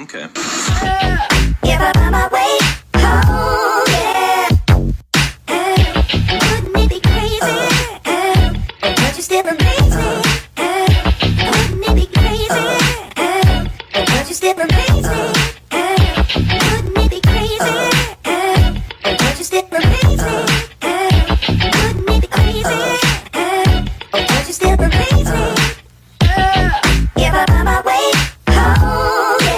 Okay. If I find my way home, yeah. Wouldn't it be crazy? But you still amaze me. Wouldn't it be crazy? But you still amaze me. Wouldn't it be crazy? But you still amaze me. Wouldn't it be crazy? But you still amaze me. If I find my way home, yeah.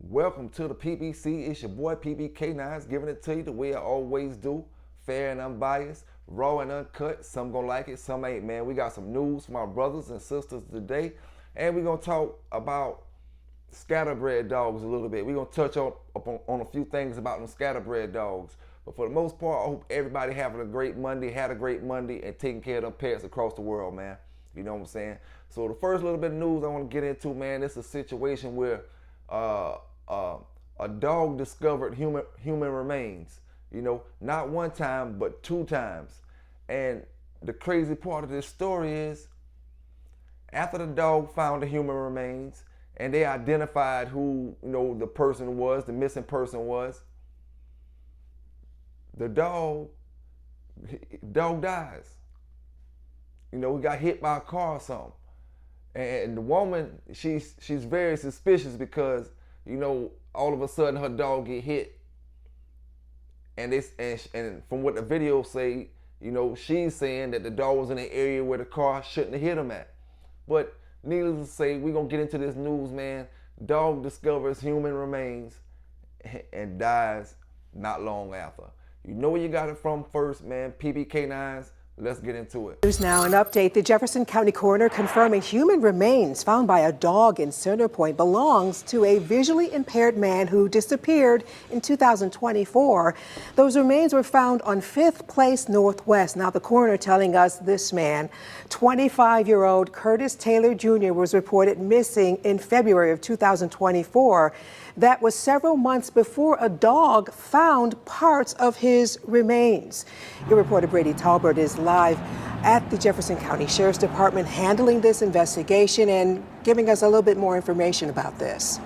Welcome to the PBC. It's your boy Pelican Bay K9s giving it to you the way I always do. Fair and unbiased, raw and uncut. Some gonna like it, some ain't, man. We got some news from our brothers and sisters today. And we're gonna talk about scatterbred dogs a little bit. We're gonna touch on a few things about them scatterbred dogs. But for the most part, I hope everybody having a great Monday, had a great Monday, and taking care of their pets across the world, man. You know what I'm saying? So the first little bit of news I want to get into, man, it's a situation where a dog discovered human remains. You know, not one time, but 2 times. And the crazy part of this story is, after the dog found the human remains and they identified who, you know, the person was, the missing person was, the dog dies. You know, he got hit by a car or something. And the woman, she's very suspicious because, you know, all of a sudden her dog get hit. And from what the video say, you know, she's saying that the dog was in an area where the car shouldn't have hit him at. But needless to say, we're gonna get into this news, man. Dog discovers human remains and dies not long after. You know where you got it from first, man. PBK9s. Let's get into it. News now, an update. The Jefferson County coroner confirming human remains found by a dog in Center Point belongs to a visually impaired man who disappeared in 2024. Those remains were found on 5th Place Northwest. Now, the coroner telling us this man, 25-year-old Curtis Taylor Jr., was reported missing in February of 2024. That was several months before a dog found parts of his remains. Your reporter Brady Talbert is live at the Jefferson County Sheriff's Department handling this investigation and giving us a little bit more information about this.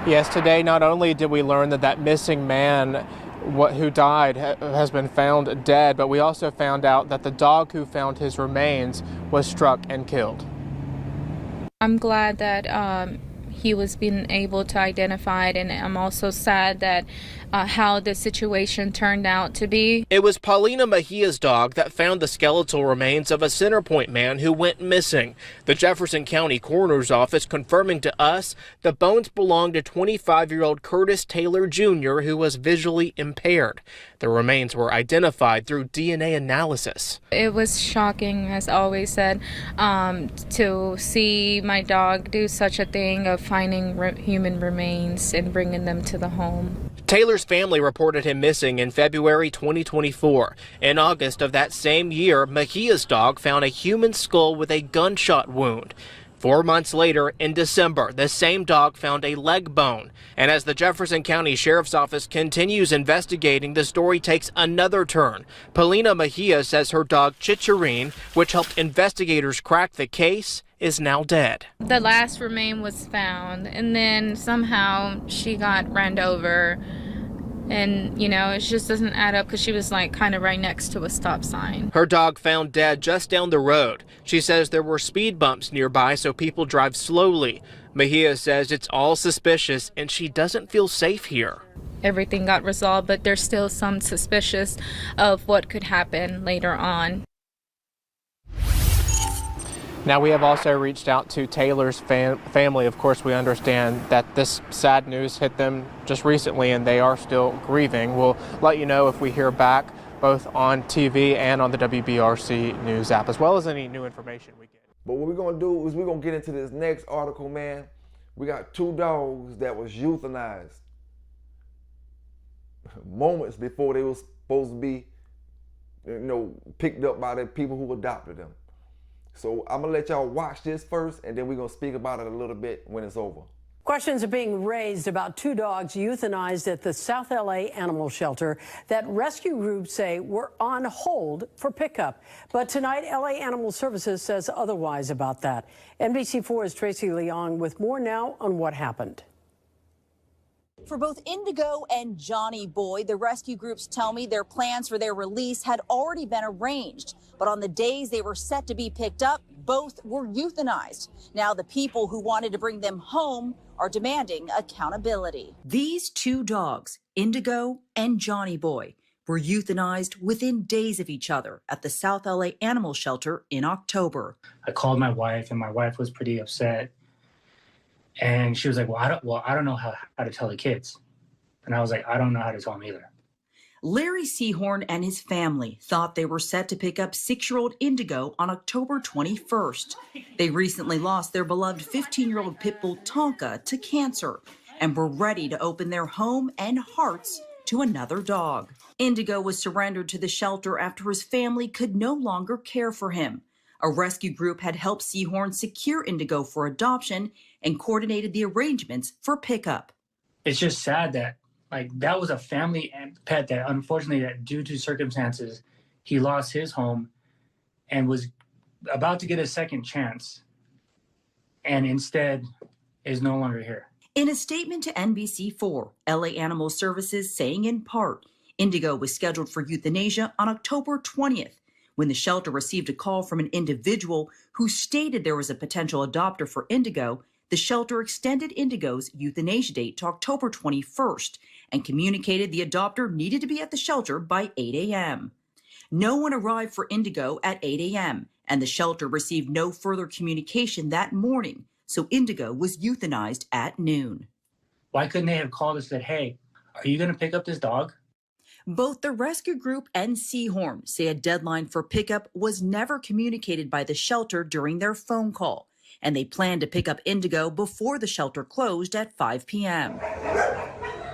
Yes, today not only did we learn that missing man who died has been found dead, but we also found out that the dog who found his remains was struck and killed. I'm glad that he was being able to identify it, and I'm also sad that how the situation turned out to be. It was Paulina Mejia's dog that found the skeletal remains of a Center Point man who went missing. The Jefferson County Coroner's Office confirming to us the bones belonged to 25-year-old Curtis Taylor Jr., who was visually impaired. The remains were identified through DNA analysis. It was shocking, as I always said, to see my dog do such a thing of finding human remains and bringing them to the home. Taylor's family reported him missing in February 2024. In August of that same year, Mejia's dog found a human skull with a gunshot wound. 4 months later, in December, the same dog found a leg bone. And as the Jefferson County Sheriff's Office continues investigating, the story takes another turn. Paulina Mejia says her dog Chicharine, which helped investigators crack the case, is now dead. The last remain was found, and then somehow she got ran over. And, you know, it just doesn't add up because she was like kind of right next to a stop sign. Her dog found dead just down the road. She says there were speed bumps nearby, so people drive slowly. Mejia says it's all suspicious and she doesn't feel safe here. Everything got resolved, but there's still some suspicious of what could happen later on. Now, we have also reached out to Taylor's family. Of course, we understand that this sad news hit them just recently and they are still grieving. We'll let you know if we hear back, both on TV and on the WBRC News app, as well as any new information we get. But what we're going to do is we're going to get into this next article, man. We got 2 dogs that was euthanized moments before they were supposed to be, you know, picked up by the people who adopted them. So I'm gonna let y'all watch this first, and then we're gonna speak about it a little bit when it's over. Questions are being raised about 2 dogs euthanized at the South LA animal shelter that rescue groups say were on hold for pickup. But tonight, LA Animal Services says otherwise about that. NBC4's Tracy Leong with more now on what happened. For both Indigo and Johnny Boy, the rescue groups tell me their plans for their release had already been arranged. But on the days they were set to be picked up, both were euthanized. Now the people who wanted to bring them home are demanding accountability. These 2 dogs, Indigo and Johnny Boy, were euthanized within days of each other at the South LA Animal Shelter in October. I called my wife, and my wife was pretty upset. And she was like, well, I don't know how to tell the kids. And I was like, I don't know how to tell them either. Larry Seahorn and his family thought they were set to pick up 6-year-old Indigo on October 21st. They recently lost their beloved 15-year-old pit bull Tonka to cancer and were ready to open their home and hearts to another dog. Indigo was surrendered to the shelter after his family could no longer care for him. A rescue group had helped Seahorn secure Indigo for adoption and coordinated the arrangements for pickup. It's just sad that that was a family pet that unfortunately, that due to circumstances, he lost his home and was about to get a second chance, and instead is no longer here. In a statement to NBC4, LA Animal Services saying in part, Indigo was scheduled for euthanasia on October 20th. When the shelter received a call from an individual who stated there was a potential adopter for Indigo, the shelter extended Indigo's euthanasia date to October 21st and communicated the adopter needed to be at the shelter by 8 a.m. No one arrived for Indigo at 8 a.m., and the shelter received no further communication that morning, so Indigo was euthanized at noon. Why couldn't they have called and said, hey, are you going to pick up this dog? Both the rescue group and Seahorn say a deadline for pickup was never communicated by the shelter during their phone call, and they plan to pick up Indigo before the shelter closed at 5 p.m.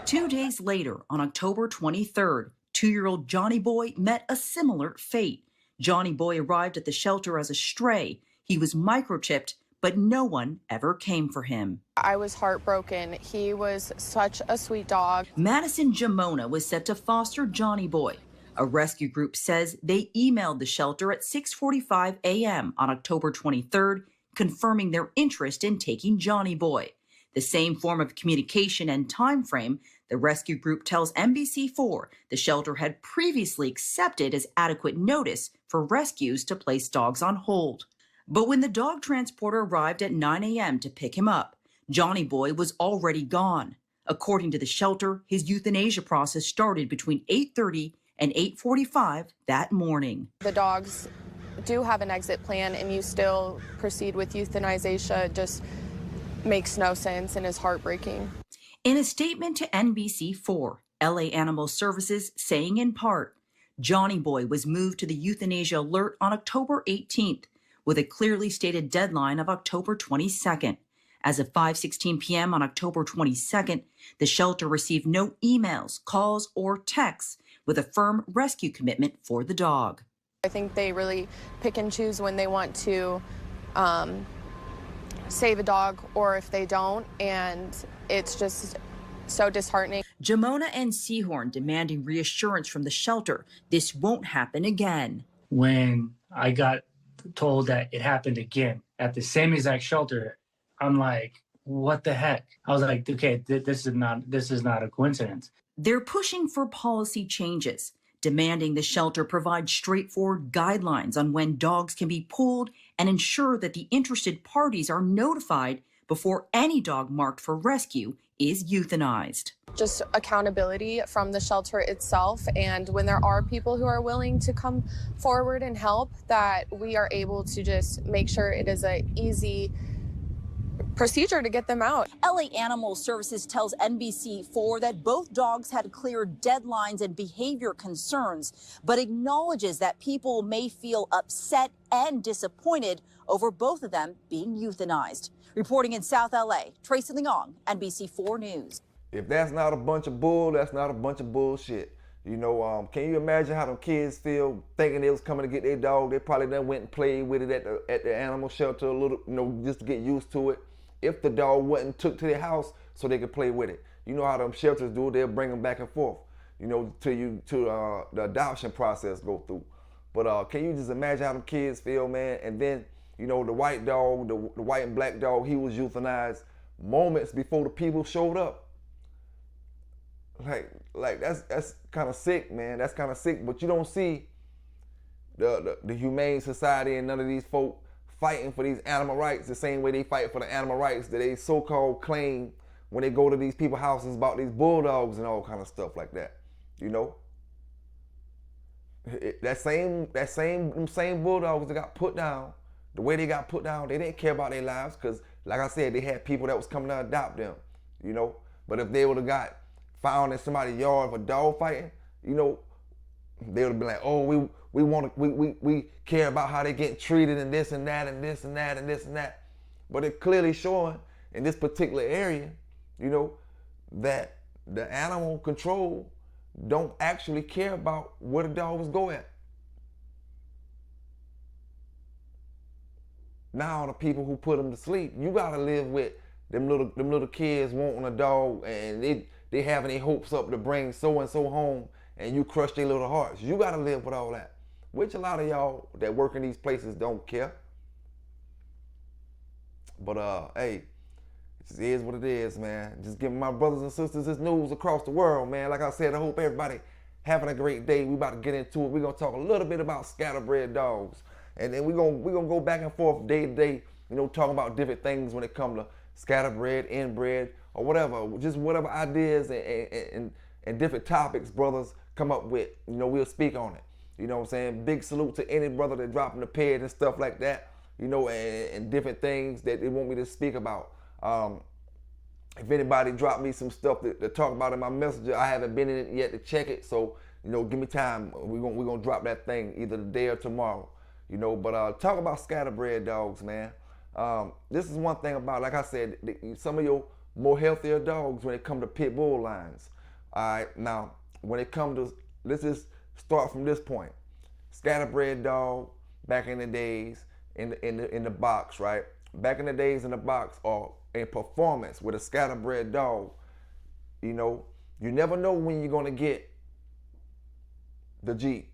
2 days later, on October 23rd, 2-year-old Johnny Boy met a similar fate. Johnny Boy arrived at the shelter as a stray. He was microchipped, but no one ever came for him. I was heartbroken. He was such a sweet dog. Madison Jamona was set to foster Johnny Boy. A rescue group says they emailed the shelter at 6:45 a.m. on October 23rd, confirming their interest in taking Johnny Boy. The same form of communication and time frame the rescue group tells NBC4 the shelter had previously accepted as adequate notice for rescues to place dogs on hold. But when the dog transporter arrived at 9 a.m. to pick him up, Johnny Boy was already gone. According to the shelter, his euthanasia process started between 8:30 and 8:45 that morning. The dogs do have an exit plan, and you still proceed with euthanization. Just makes no sense and is heartbreaking. In a statement to NBC4, LA Animal Services saying in part, Johnny Boy was moved to the euthanasia alert on October 18th with a clearly stated deadline of October 22nd. As of 5:16 p.m. on October 22nd, the shelter received no emails, calls, or texts with a firm rescue commitment for the dog. I think they really pick and choose when they want to save a dog or if they don't, and it's just so disheartening. Jamona and Seahorn demanding reassurance from the shelter this won't happen again. When I got told that it happened again at the same exact shelter, I'm like, what the heck? I was like, okay, this is not a coincidence. They're pushing for policy changes, demanding the shelter provide straightforward guidelines on when dogs can be pulled and ensure that the interested parties are notified before any dog marked for rescue is euthanized. Just accountability from the shelter itself, and when there are people who are willing to come forward and help, that we are able to just make sure it is an easy procedure to get them out. LA Animal Services tells NBC4 that both dogs had clear deadlines and behavior concerns, but acknowledges that people may feel upset and disappointed over both of them being euthanized. Reporting in South LA, Tracy Leong, NBC4 News. If that's not a bunch of bull, that's not a bunch of bullshit. You know, can you imagine how them kids feel thinking they was coming to get their dog? They probably done went and played with it at the animal shelter a little, you know, just to get used to it. if the dog wasn't took to their house so they could play with it. You know how them shelters do, they'll bring them back and forth, you know, to the adoption process go through. But can you just imagine how them kids feel, man? And then, you know, the white dog, the white and black dog, he was euthanized moments before the people showed up. Like that's kind of sick, man. That's kind of sick. But you don't see the humane society and none of these folk fighting for these animal rights the same way they fight for the animal rights that they so-called claim when they go to these people's houses about these bulldogs and all kind of stuff like that. You know, them same bulldogs that got put down, the way they got put down, they didn't care about their lives because, like I said, they had people that was coming to adopt them. You know, but if they would have got found in somebody's yard for dog fighting, you know, they would have been like, oh, we care about how they get treated and this and that and this and that and this and that. But it's clearly showing in this particular area, you know, that the animal control don't actually care about where the dogs go at. Now the people who put them to sleep, you gotta live with them little kids wanting a dog and they having their hopes up to bring so and so home, and you crush their little hearts. You gotta live with all that, which a lot of y'all that work in these places don't care. But hey, it just is what it is, man. Just giving my brothers and sisters this news across the world, man. Like I said, I hope everybody having a great day. We about to get into it. We're gonna talk a little bit about scatterbred dogs, and then we're gonna go back and forth day to day, you know, talking about different things when it comes to scatterbred, inbred, or whatever, just whatever ideas and different topics brothers come up with, you know, we'll speak on it. You know what I'm saying? Big salute to any brother that dropping the peg and stuff like that, you know, and different things that they want me to speak about. If anybody drop me some stuff to talk about in my messenger, I haven't been in it yet to check it, so, you know, give me time. We're gonna drop that thing either today or tomorrow, you know. But talk about scatterbred dogs, man. This is one thing about, like I said, some of your more healthier dogs when it comes to pit bull lines. All right, now when it comes to, let's just start from this point. Scatterbred dog back in the days in the box, right? Back in the days in the box or in performance with a scatterbred dog, you know, you never know when you're gonna get the Jeep,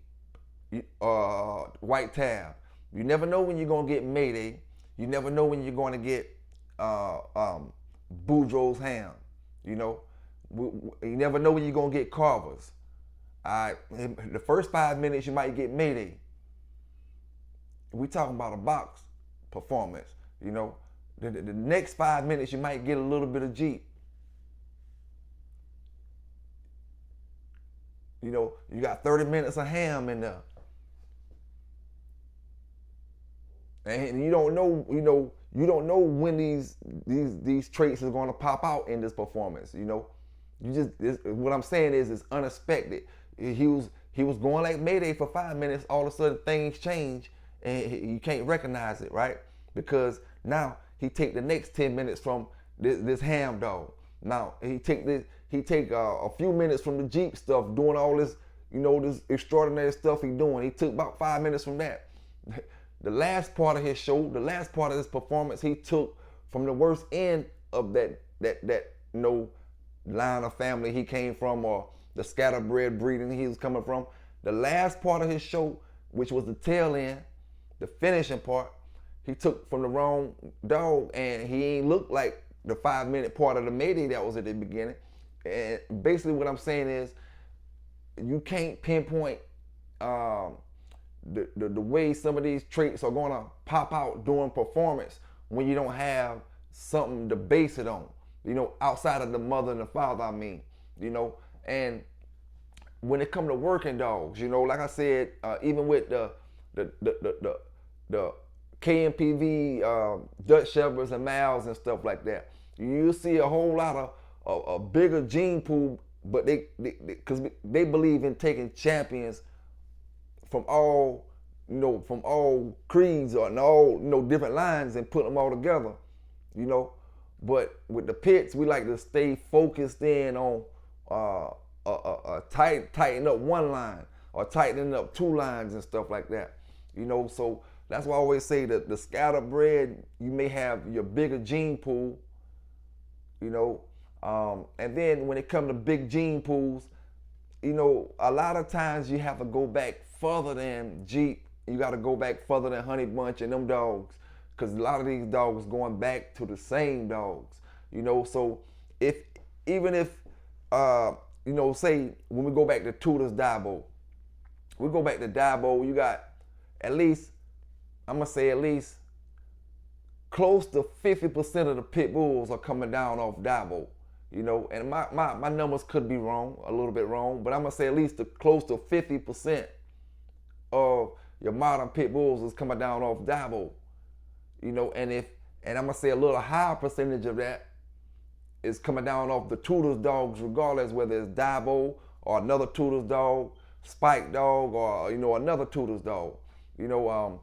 white tab. You never know when you're gonna get Mayday. You never know when you're gonna get Boudreaux's ham. You know, you never know when you're gonna get Carver's. The first 5 minutes you might get Mayday. We talking about a box performance, you know. The next 5 minutes you might get a little bit of Jeep. You know, you got 30 minutes of ham in there. And you don't know, you don't know when these traits are going to pop out in this performance. You know, what I'm saying is it's unexpected. He was going like Mayday for 5 minutes. All of a sudden things change and you can't recognize it, right? Because now he take the next 10 minutes from this ham dog. Now he take a few minutes from the Jeep stuff, doing all this, you know, this extraordinary stuff he doing. He took about 5 minutes from that. The last part of his show, the last part of his performance, he took from the worst end of that you know, line of family he came from, or the scatterbred breeding he was coming from. The last part of his show, which was the tail end, the finishing part, he took from the wrong dog, and he ain't looked like the 5 minute part of the Mayday that was at the beginning. And basically what I'm saying is you can't pinpoint the way some of these traits are gonna pop out during performance when you don't have something to base it on, you know, outside of the mother and the father, I mean, you know. And when it comes to working dogs, you know, like I said, even with the KMPV Dutch Shepherds and Mals and stuff like that, you'll see a whole lot of a bigger gene pool, but because they believe in taking champions from all, you know, from all creeds or all, you know, different lines and put them all together, you know. But with the pits, we like to stay focused in on tighten up one line or tightening up two lines and stuff like that, you know. So That's why I always say that the scatterbred, you may have your bigger gene pool, you know, and then when it comes to big gene pools, you know, a lot of times you have to go back further than Jeep. You got to go back further than Honey Bunch and them dogs, because a lot of these dogs going back to the same dogs, you know. So even if you know, say when we go back to Tudor's Dabo, we go back to Dabo, you got at least, I'm gonna say at least close to 50% of the pit bulls are coming down off Dabo, you know, and my numbers could be wrong, a little bit wrong, but I'm gonna say at least close to 50% of your modern pit bulls is coming down off Dabo, you know, and I'm gonna say a little higher percentage of that is coming down off the Tudor's dogs, regardless whether it's Dabo or another Tudor's dog, Spike dog, or, you know, another Tudor's dog, you know,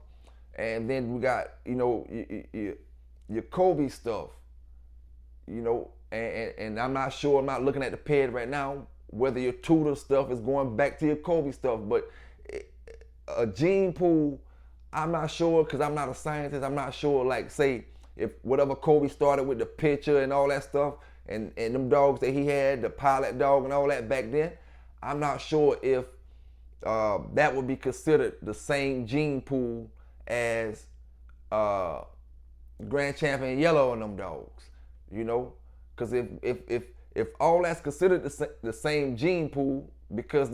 and then we got, you know, your Kobe stuff, you know, and I'm not sure, I'm not looking at the ped right now, whether your Tudor stuff is going back to your Kobe stuff, but a gene pool, I'm not sure, because I'm not a scientist, I'm not sure, like, say, if whatever Kobe started with the picture and all that stuff, and them dogs that he had, the pilot dog and all that back then, I'm not sure if that would be considered the same gene pool as Grand Champion Yellow and them dogs, you know, because if all that's considered the same gene pool, because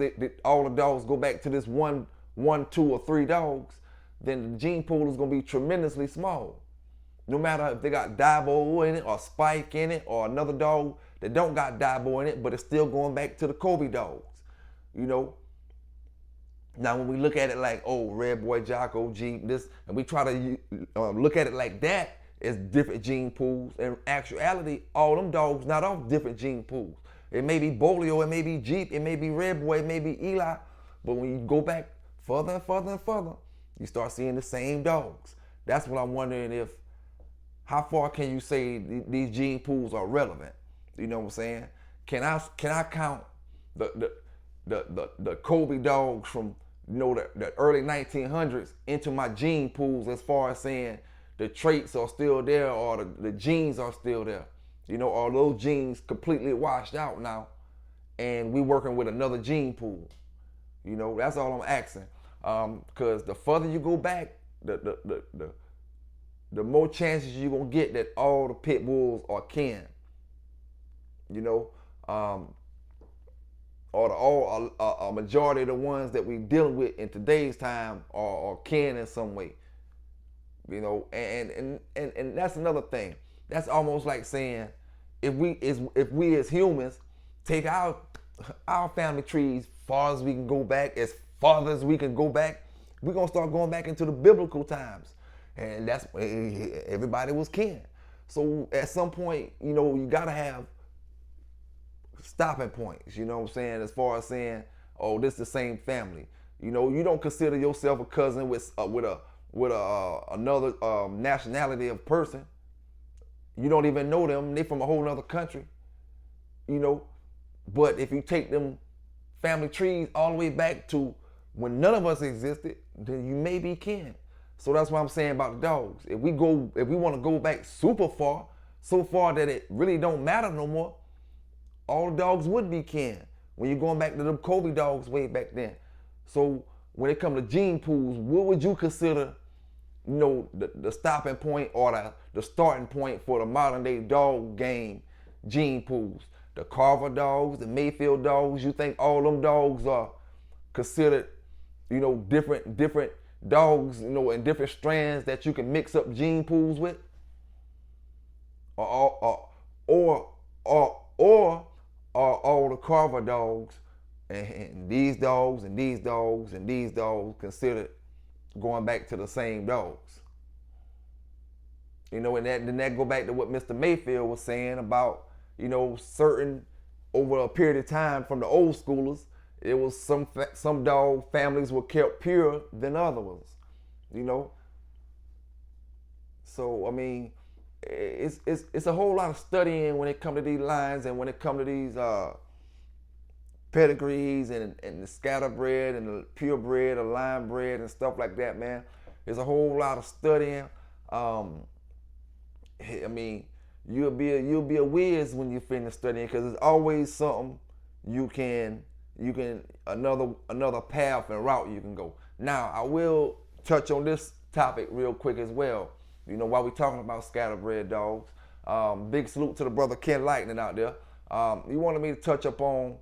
all the dogs go back to this one, 2, or 3 dogs, then the gene pool is gonna be tremendously small. No matter if they got Dabo in it or Spike in it or another dog that don't got Dabo in it, but it's still going back to the Kobe dogs, you know. Now when we look at it like, oh, Red Boy, Jocko, Jeep, this, and we try to look at it like that as different gene pools, in actuality, all them dogs not off different gene pools. It may be Bolio, it may be Jeep, it may be Red Boy, it may be Eli, but when you go back further and further and further, you start seeing the same dogs. That's what I'm wondering, how far can you say these gene pools are relevant? You know what I'm saying? Can I count the Kobe dogs from, you know, the early 1900s into my gene pools, as far as saying the traits are still there or the genes are still there? You know, are those genes completely washed out now and we working with another gene pool? You know, that's all I'm asking. Because the further you go back, the more chances you're gonna get that all the pit bulls are kin. You know, or a majority of the ones that we dealing with in today's time are kin in some way. You know, and that's another thing. That's almost like saying, if we as humans take our family trees far as we can go back, as far as we can go back, we're gonna start going back into the biblical times. And that's everybody was kin. So at some point, you know, you gotta have stopping points, you know what I'm saying, as far as saying, oh, this is the same family. You know, you don't consider yourself a cousin with another nationality of person. You don't even know them, they from a whole nother country, you know. But if you take them family trees all the way back to when none of us existed, then you may be kin. So that's what I'm saying about the dogs. If we want to go back super far, so far that it really don't matter no more, all the dogs would be kin. When you're going back to them Kobe dogs way back then. So when it comes to gene pools, what would you consider, you know, the stopping point or the starting point for the modern day dog game gene pools? The Carver dogs, the Mayfield dogs, you think all them dogs are considered, you know, different dogs, you know, and different strands that you can mix up gene pools with? Or are all the Carver dogs and these dogs and these dogs and these dogs considered going back to the same dogs? You know, and then that go back to what Mr. Mayfield was saying about, you know, certain, over a period of time from the old schoolers, it was some dog families were kept pure than other ones, you know. So I mean, it's a whole lot of studying when it comes to these lines, and when it comes to these pedigrees and the scatterbred and the purebred or line bred and stuff like that, man. It's a whole lot of studying. I mean, you'll be a whiz when you finish studying, because there's always something you can another path and route you can go. Now, I will touch on this topic real quick as well. You know, while we're talking about scatterbred dogs, big salute to the brother Ken Lightning out there. He wanted me to touch up on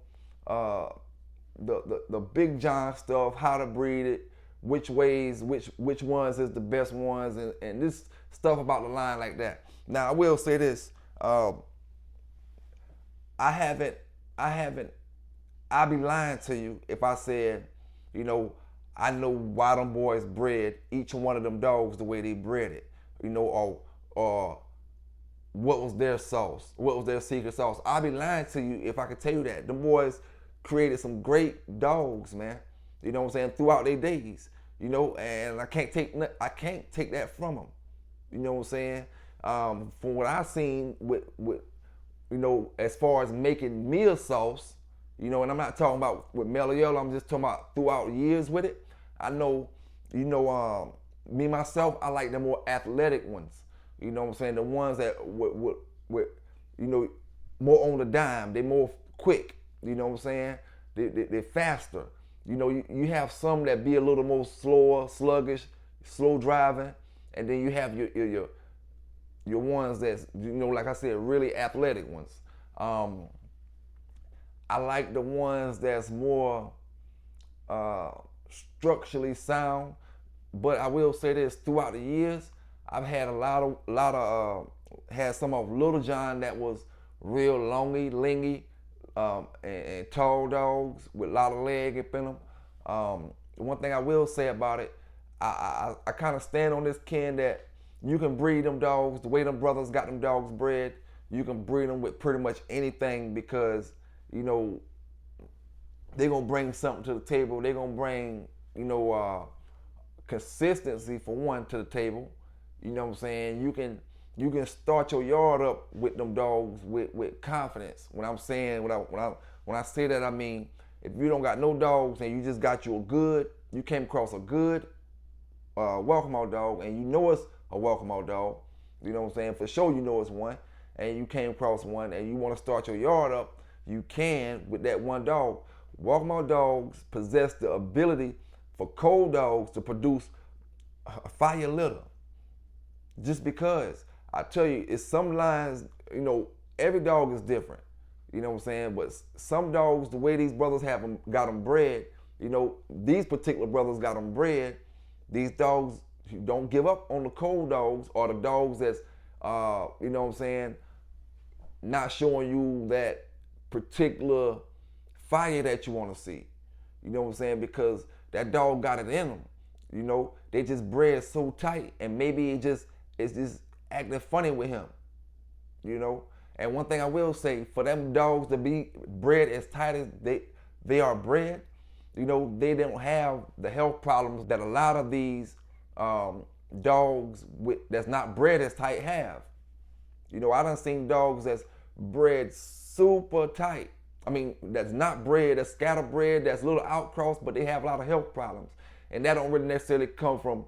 the Big John stuff, how to breed it, which ways, which ones is the best ones, and this stuff about the line like that. Now, I will say this: I'd be lying to you if I said, you know, I know why them boys bred each one of them dogs the way they bred it, you know, or what was their sauce, what was their secret sauce. I'd be lying to you if I could tell you that. Them boys created some great dogs, man. You know what I'm saying, throughout their days, you know, and I can't take that from them. You know what I'm saying? From what I've seen with you know, as far as making meal sauce, you know, and I'm not talking about with Meliel, I'm just talking about throughout years with it. I know, you know, me myself, I like the more athletic ones. You know what I'm saying? The ones that with you know, more on the dime. They more quick. You know what I'm saying? They're faster. You know, you have some that be a little more slower, sluggish, slow driving, and then you have your ones that's, you know, like I said, really athletic ones. I like the ones that's more structurally sound, but I will say this: throughout the years, I've had had some of Little John that was real longy, lingy, and tall dogs with a lot of leg up in them. One thing I will say about it, I kind of stand on this, Ken, that you can breed them dogs the way them brothers got them dogs bred. You can breed them with pretty much anything, because, you know, they're gonna bring something to the table. They're gonna bring, you know, consistency for one to the table. You know what I'm saying? You can start your yard up with them dogs with confidence. When I say that, I mean, if you don't got no dogs and you just got you you came across a good welcome out dog, and you know it's a welcome out dog, you know what I'm saying? For sure you know it's one, and you came across one and you want to start your yard up, you can with that one dog. Welcome out dogs possess the ability for cold dogs to produce a fire litter. Just because, I tell you, it's some lines, you know, every dog is different, you know what I'm saying? But some dogs, the way these brothers got them bred, you know, these particular brothers got them bred, these dogs don't give up on the cold dogs, or the dogs that's, you know what I'm saying, not showing you that particular fire that you want to see. You know what I'm saying? Because that dog got it in them. You know, they just bred so tight, and maybe it's just acting funny with him. You know? And one thing I will say, for them dogs to be bred as tight as they are bred, you know, they don't have the health problems that a lot of these dogs that's not bred as tight have. You know, I done seen dogs that's bred super tight. I mean, that's not bred, that's scatterbred, that's a little outcross, but they have a lot of health problems. And that don't really necessarily come from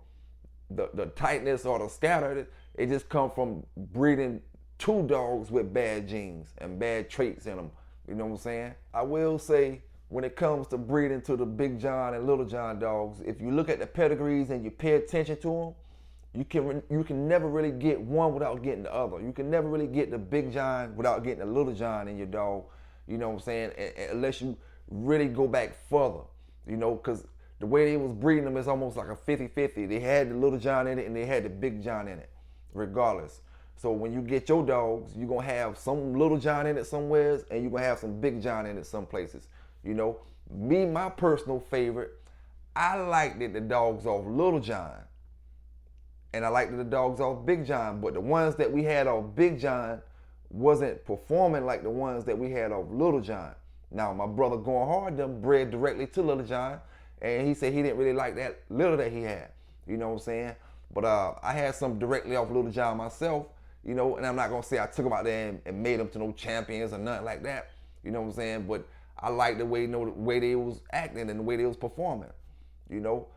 the tightness or the scatter. It just comes from breeding two dogs with bad genes and bad traits in them. You know what I'm saying? I will say, when it comes to breeding to the Big John and Little John dogs, if you look at the pedigrees and you pay attention to them, you can never really get one without getting the other. You can never really get the Big John without getting the Little John in your dog. You know what I'm saying? Unless you really go back further, you know, because the way they was breeding them is almost like a 50-50. They had the Little John in it and they had the Big John in it, regardless. So when you get your dogs, you're going to have some Little John in it somewheres, and you're going to have some Big John in it some places. You know, me, my personal favorite, I liked the dogs off Little John, and I liked the dogs off Big John, but the ones that we had off Big John wasn't performing like the ones that we had off Little John. Now, my brother Going Hard them bred directly to Little John, and he said he didn't really like that little that he had. You know what I'm saying? But I had some directly off Little John myself, you know, and I'm not going to say I took them out there and made them to no champions or nothing like that. You know what I'm saying? But I like the way, you know, the way they was acting and the way they was performing, you know.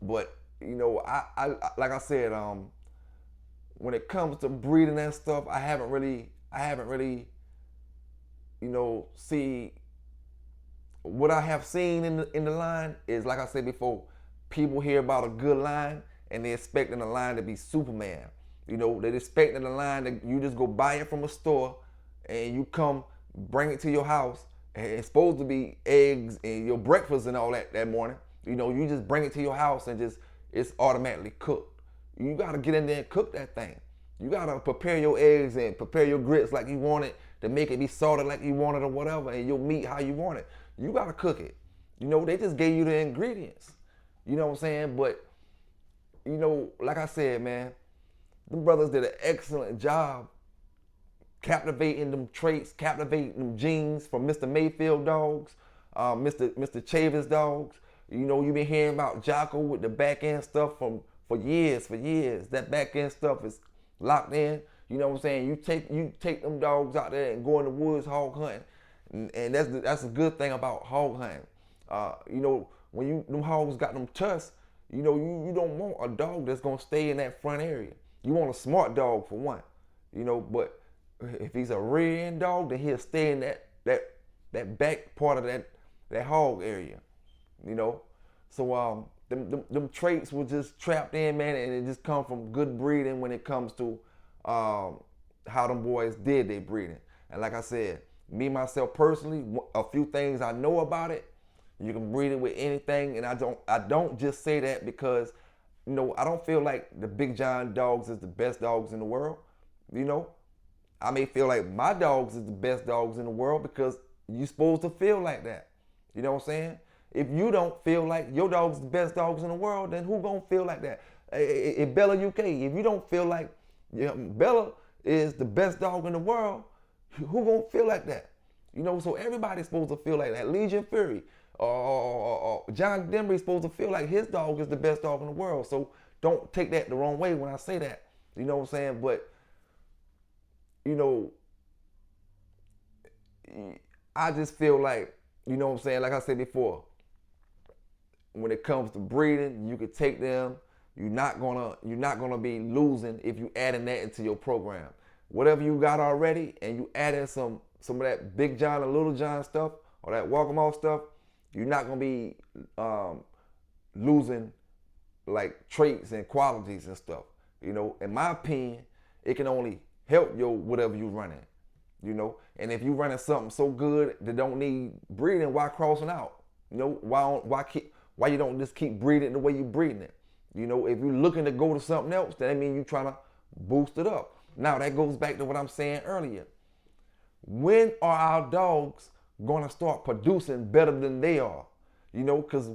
But you know, I like I said, when it comes to breeding and stuff, I haven't really, you know, see what I have seen in the line is, like I said before, people hear about a good line and they're expecting the line to be Superman. You know, they're expecting the line that you just go buy it from a store and you come bring it to your house, and it's supposed to be eggs and your breakfast and all that morning. You know, you just bring it to your house and just, it's automatically cooked. You gotta get in there and cook that thing. You gotta prepare your eggs and prepare your grits like you want it, to make it be salted like you want it or whatever, and your meat how you want it. You gotta cook it. You know, they just gave you the ingredients. You know what I'm saying? But, you know, like I said, man, them brothers did an excellent job captivating them traits, captivating them genes from Mr. Mayfield dogs, Mr. Chavis dogs. You know, you've been hearing about Jocko with the back end stuff for years. That back end stuff is locked in. You know what I'm saying? You take them dogs out there and go in the woods hog hunting, and that's a good thing about hog hunting. You know, when them hogs got them tusks, you know, you don't want a dog that's gonna stay in that front area. You want a smart dog for one, you know. But if he's a rear end dog, then he'll stay in that back part of that hog area, you know. So them traits were just trapped in, man, and it just come from good breeding when it comes to how them boys did their breeding. And like I said, me myself personally, a few things I know about it. You can breed it with anything, and I don't just say that because, you know, I don't feel like the Big John dogs is the best dogs in the world. You know, I may feel like my dogs is the best dogs in the world because you're supposed to feel like that. You know what I'm saying? If you don't feel like your dog's the best dogs in the world, then who gonna feel like that? In Bella UK, if you don't feel like Bella is the best dog in the world, who gonna feel like that? You know, so everybody's supposed to feel like that. Legion Fury, John Denver's supposed to feel like his dog is the best dog in the world. So don't take that the wrong way when I say that. You know what I'm saying? But, you know, I just feel like, you know what I'm saying, like I said before, when it comes to breeding, you could take them. You're not gonna be losing if you adding that into your program. Whatever you got already, and you add in some of that Big John and Little John stuff, or that Walk 'em Off stuff, you're not gonna be losing like traits and qualities and stuff. You know, in my opinion, it can only help your whatever you running. You know, and if you running something so good that don't need breeding, why crossing out? You know, why you don't just keep breeding the way you breeding it? You know, if you're looking to go to something else, then that means you're trying to boost it up. Now that goes back to what I'm saying earlier. When are our dogs gonna start producing better than they are? You know, because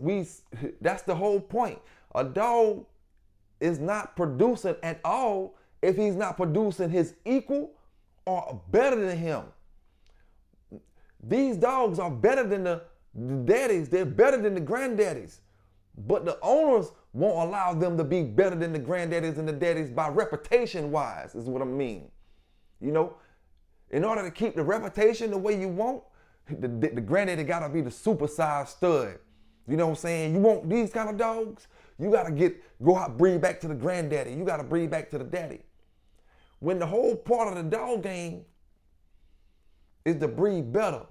that's the whole point. A dog is not producing at all if he's not producing his equal or better than him. These dogs are better than the daddies. They're better than the granddaddies. But the owners won't allow them to be better than the granddaddies and the daddies by reputation wise, is what I mean. You know, in order to keep the reputation the way you want, the granddaddy gotta be the supersized stud. You know what I'm saying? You want these kind of dogs, you gotta go out, breed back to the granddaddy. You gotta breed back to the daddy. When the whole part of the dog game is to breed better.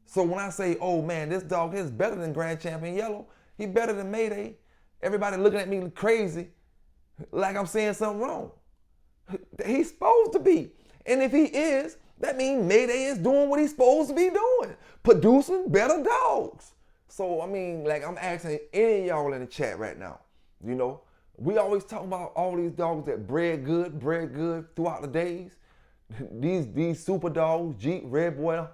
So when I say, oh man, this dog is better than Grand Champion Yellow, he better than Mayday, everybody looking at me crazy, like I'm saying something wrong. He's supposed to be. And if he is, that means Mayday is doing what he's supposed to be doing, producing better dogs. So, I mean, like I'm asking any of y'all in the chat right now, you know, we always talk about all these dogs that bred good throughout the days. These super dogs, Jeep, Red Boy,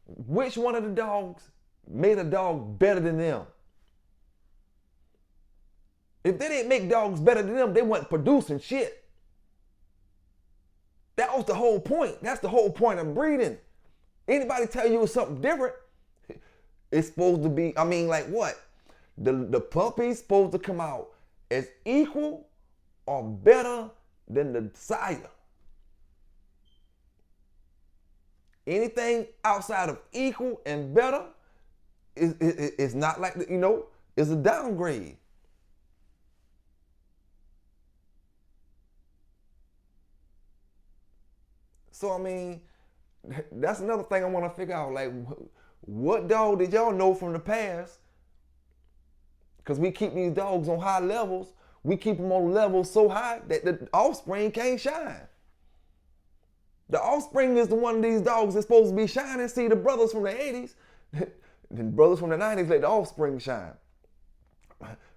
which one of the dogs made a dog better than them? If they didn't make dogs better than them, they weren't producing shit. That was the whole point. That's the whole point of breeding. Anybody tell you it's something different, it's supposed to be, I mean, like what? The puppy's supposed to come out as equal or better than the sire. Anything outside of equal and better is not like, you know, is a downgrade. So I mean, that's another thing I want to figure out. Like, what dog did y'all know from the past? Because we keep these dogs on high levels. We keep them on levels so high that the offspring can't shine. The offspring is the one of these dogs that's supposed to be shining. See, the brothers from the 80s, the brothers from the 90s let the offspring shine.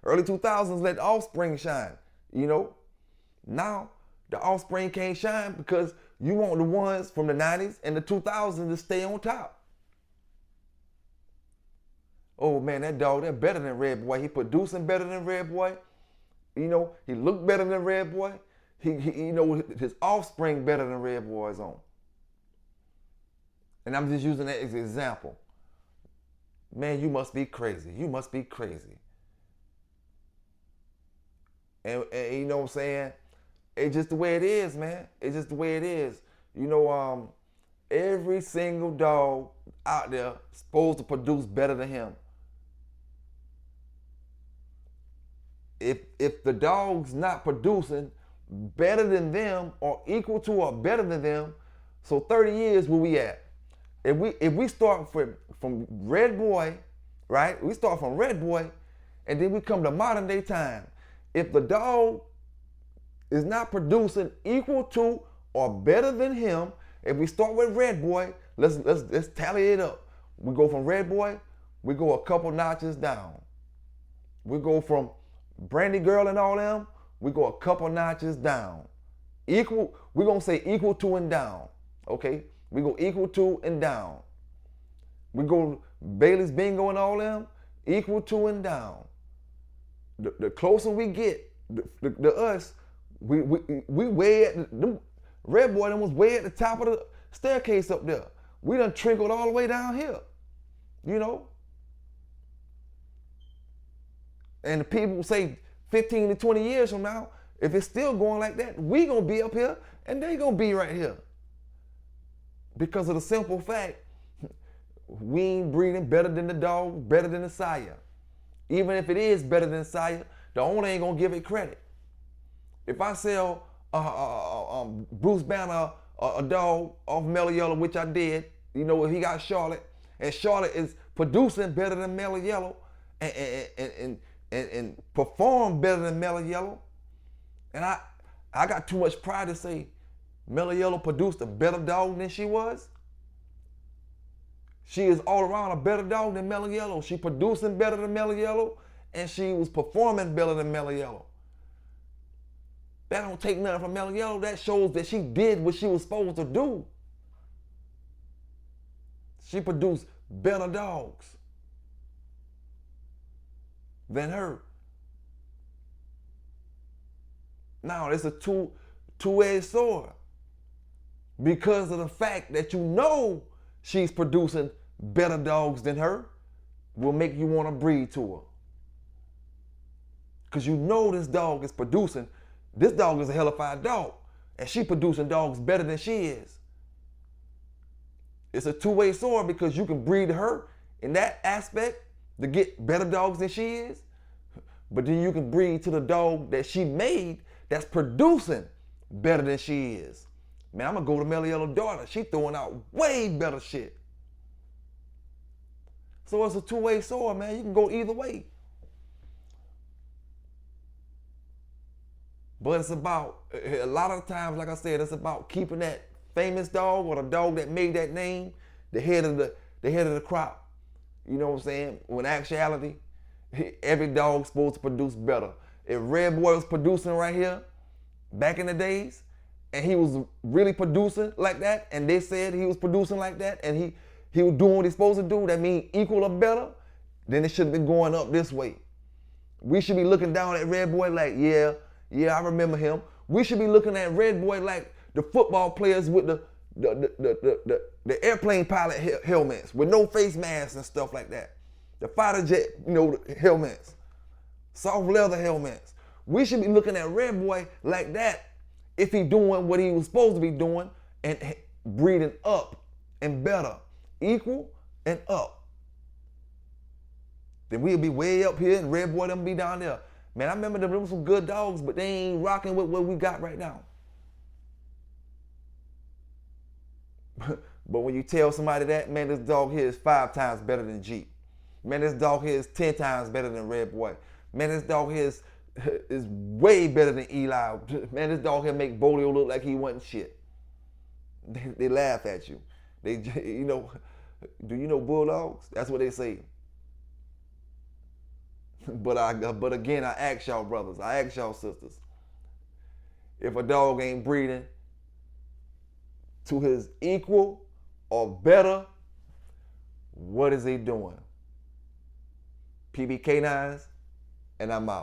Early 2000s let the offspring shine. You know, now the offspring can't shine because you want the ones from the 90s and the 2000s to stay on top. Oh man, that dog, they're better than Red Boy. He producing better than Red Boy. You know, he looked better than Red Boy. He you know, his offspring better than Red Boy's own. And I'm just using that as an example. Man, you must be crazy. You must be crazy. And you know what I'm saying? It's just the way it is, man. It's just the way it is. You know, every single dog out there is supposed to produce better than him. If the dog's not producing better than them or equal to or better than them, so 30 years where we at? If we start from Red Boy, right? We start from Red Boy and then we come to modern day time. If the dog is not producing equal to or better than him, if we start with Red Boy, let's tally it up. We go from Red Boy, we go a couple notches down. We go from Brandy Girl and all them, we go a couple notches down. Equal, we're gonna say equal to and down. Okay? We go equal to and down. We go Bailey's Bingo and all them, equal to and down. The closer we get, the us, we way at the Red Boy them was way at the top of the staircase up there. We done trickled all the way down here, you know. And the people say 15 to 20 years from now, if it's still going like that, we gonna be up here and they gonna be right here. Because of the simple fact, we ain't breeding better than the dog, better than the sire. Even if it is better than the sire, the owner ain't gonna give it credit. If I sell Bruce Banner a dog off Mellow Yellow, which I did, you know, if he got Charlotte, and Charlotte is producing better than Mellow Yellow, and perform better than Mellow Yellow, and I got too much pride to say Mellow Yellow produced a better dog than she was. She is all around a better dog than Mellow Yellow. She producing better than Mellow Yellow, and she was performing better than Mellow Yellow. That don't take nothing from Mellow Yellow. That shows that she did what she was supposed to do. She produced better dogs than her. Now, it's a two-edged sword because of the fact that you know she's producing better dogs than her will make you want to breed to her. Because you know this dog is producing, this dog is a hellified dog, and she producing dogs better than she is. It's a two-way sword because you can breed her in that aspect to get better dogs than she is, but then you can breed to the dog that she made that's producing better than she is. Man, I'm gonna go to Mellow Yellow daughter. She throwing out way better shit. So it's a two-way sword, man. You can go either way. But it's about, a lot of times, like I said, it's about keeping that famous dog or the dog that made that name, the head of the crop. You know what I'm saying? When actuality, every dog's supposed to produce better. If Red Boy was producing right here, back in the days, and he was really producing like that, and they said he was producing like that, and he was doing what he's supposed to do, that means equal or better, then it should have been going up this way. We should be looking down at Red Boy like, yeah, I remember him. We should be looking at Red Boy like the football players with the airplane pilot helmets with no face masks and stuff like that. The fighter jet, helmets, soft leather helmets. We should be looking at Red Boy like that if he doing what he was supposed to be doing and breeding up and better, equal and up. Then we'll be way up here and Red Boy them be down there. Man, I remember them were some good dogs, but they ain't rocking with what we got right now. But when you tell somebody that, man, this dog here is 5 times better than Jeep. Man, this dog here is 10 times better than Red Boy. Man, this dog here is way better than Eli. Man, this dog here make Bolio look like he wasn't shit. They laugh at you. They, you know, do you know bulldogs? That's what they say. But again, I ask y'all brothers, I ask y'all sisters, if a dog ain't breeding to his equal or better, what is he doing? PB K9s, and I'm out.